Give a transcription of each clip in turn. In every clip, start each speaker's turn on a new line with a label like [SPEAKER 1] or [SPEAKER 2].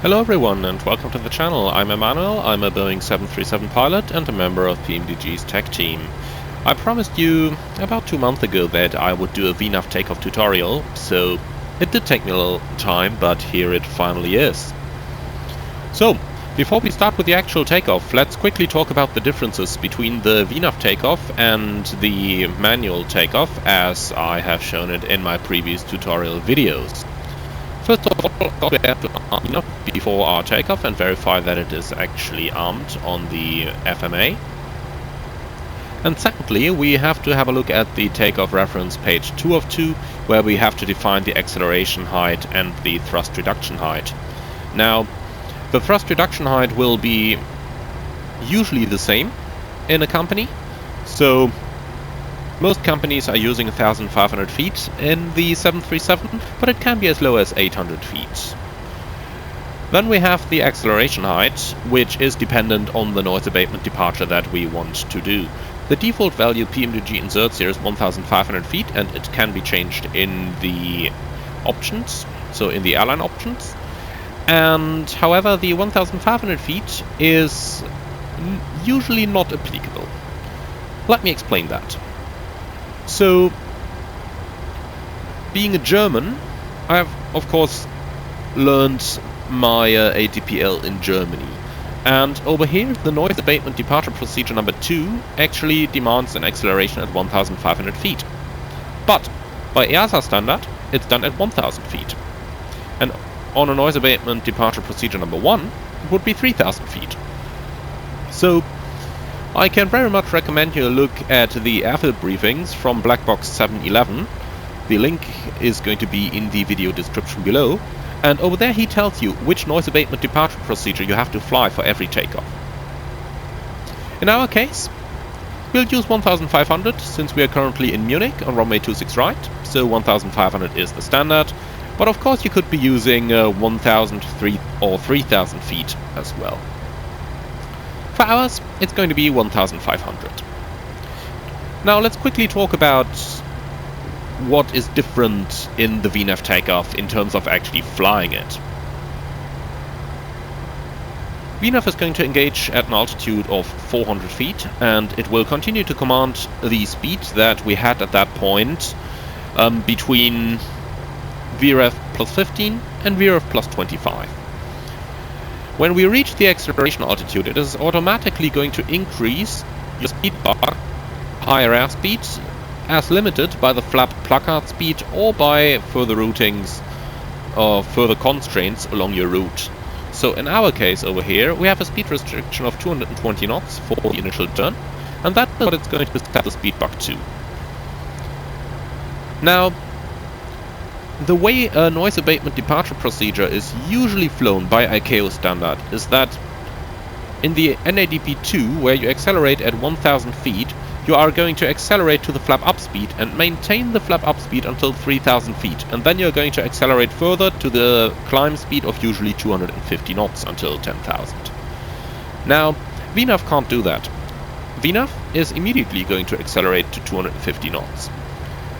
[SPEAKER 1] Hello everyone and welcome to the channel. I'm Emmanuel, I'm a Boeing 737 pilot and a member of PMDG's tech team. I promised you about 2 months ago that I would do a VNAV takeoff tutorial, so it did take me a little time, but here it finally is. So, before we start with the actual takeoff, let's quickly talk about the differences between the VNAV takeoff and the manual takeoff, as I have shown it in my previous tutorial videos. First of all, we have to arm VNAV before our takeoff and verify that it is actually armed on the FMA. And secondly, we have to have a look at the takeoff reference page 2 of 2, where we have to define the acceleration height and the thrust reduction height. Now, the thrust reduction height will be usually the same in a company, so most companies are using 1,500 feet in the 737, but it can be as low as 800 feet. Then we have the acceleration height, which is dependent on the noise abatement departure that we want to do. The default value PMDG inserts here is 1,500 feet, and it can be changed in the options, so in the airline options. And however, the 1,500 feet is usually not applicable. Let me explain that. So, being a German, I have, of course, learned my ATPL in Germany. And over here, the noise abatement departure procedure number 2 actually demands an acceleration at 1,500 feet. But, by EASA standard, it's done at 1,000 feet. And on a noise abatement departure procedure number 1, it would be 3,000 feet. So, I can very much recommend you a look at the airfield briefings from Black Box 711. The link is going to be in the video description below. And over there he tells you which noise abatement departure procedure you have to fly for every takeoff. In our case, we'll use 1,500 since we are currently in Munich on runway 26 right, so 1,500 is the standard. But of course you could be using 1,000 or 3,000 feet as well. For ours, it's going to be 1,500. Now let's quickly talk about what is different in the VNAV takeoff in terms of actually flying it. VNAV is going to engage at an altitude of 400 feet, and it will continue to command the speed that we had at that point between VREF plus 15 and VREF plus 25. When we reach the acceleration altitude, it is automatically going to increase your speed bar, higher airspeed, as limited by the flap placard speed or by further routings or further constraints along your route. So in our case over here, we have a speed restriction of 220 knots for the initial turn, and that's what it's going to set the speed bar to. Now, the way a noise abatement departure procedure is usually flown by ICAO standard is that in the NADP2, where you accelerate at 1,000 feet, you are going to accelerate to the flap up speed and maintain the flap up speed until 3,000 feet, and then you're going to accelerate further to the climb speed of usually 250 knots until 10,000. Now, VNAV can't do that. VNAV is immediately going to accelerate to 250 knots,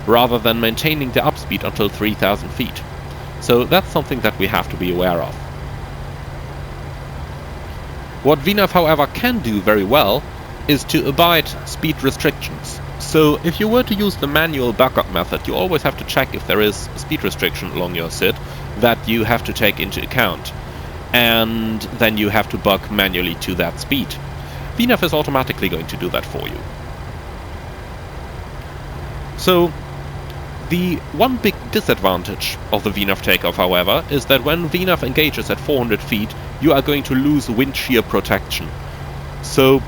[SPEAKER 1] rather than maintaining the upspeed until 3,000 feet. So that's something that we have to be aware of. What VNAV, however, can do very well is to abide speed restrictions. So if you were to use the manual backup method, you always have to check if there is a speed restriction along your SID that you have to take into account. And then you have to bug manually to that speed. VNAV is automatically going to do that for you. So, the one big disadvantage of the VNAV takeoff, however, is that when VNAV engages at 400 feet, you are going to lose wind shear protection. So,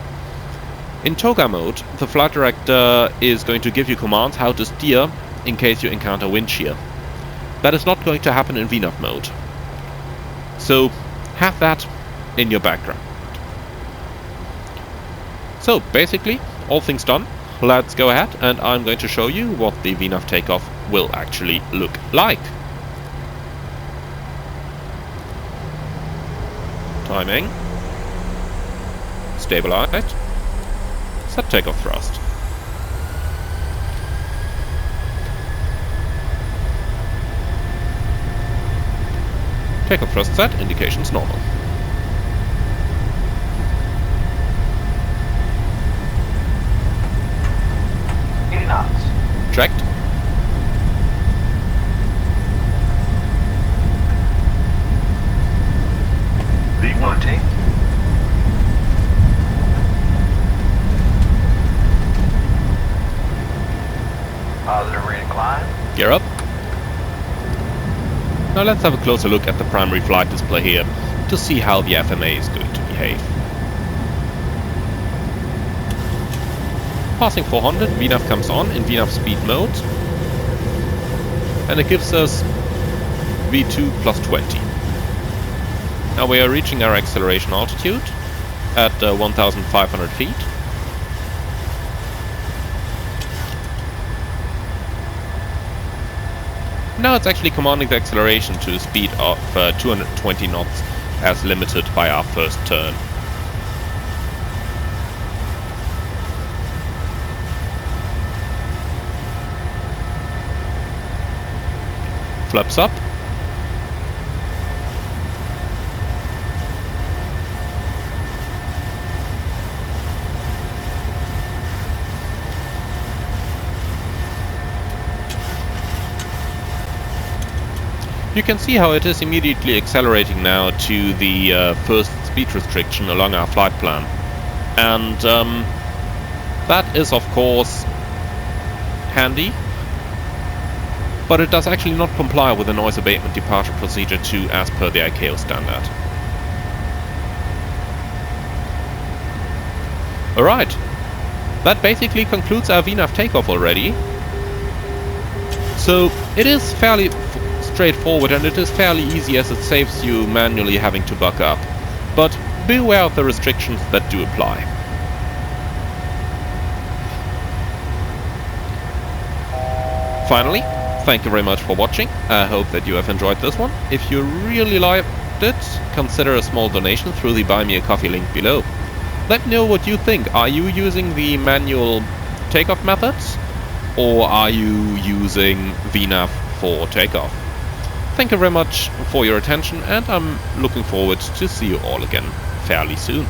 [SPEAKER 1] in toga mode, the flight director is going to give you commands how to steer in case you encounter wind shear. That is not going to happen in VNAV mode. So, have that in your background. So, basically, all things done. Let's go ahead and I'm going to show you what the VNAV takeoff will actually look like. Timing. Stabilized. Set takeoff thrust. Takeoff thrust set, indications normal. Checked.
[SPEAKER 2] V1 take. Positive rate of climb.
[SPEAKER 1] Gear up. Now let's have a closer look at the primary flight display here to see how the FMA is going to behave. Passing 400, VNAV comes on in VNAV speed mode, and it gives us V2 plus 20. Now we are reaching our acceleration altitude at 1,500 feet. Now it's actually commanding the acceleration to a speed of 220 knots as limited by our first turn. Flaps up. You can see how it is immediately accelerating now to the first speed restriction along our flight plan. And that is of course handy, but it does actually not comply with the noise abatement departure procedure 2 as per the ICAO standard. Alright, that basically concludes our VNAV takeoff already. So it is fairly straightforward and it is fairly easy as it saves you manually having to buck up. But be aware of the restrictions that do apply. Finally, thank you very much for watching. I hope that you have enjoyed this one. If you really liked it, consider a small donation through the Buy Me a Coffee link below. Let me know what you think. Are you using the manual takeoff methods? Or are you using VNAV for takeoff? Thank you very much for your attention, and I'm looking forward to see you all again fairly soon.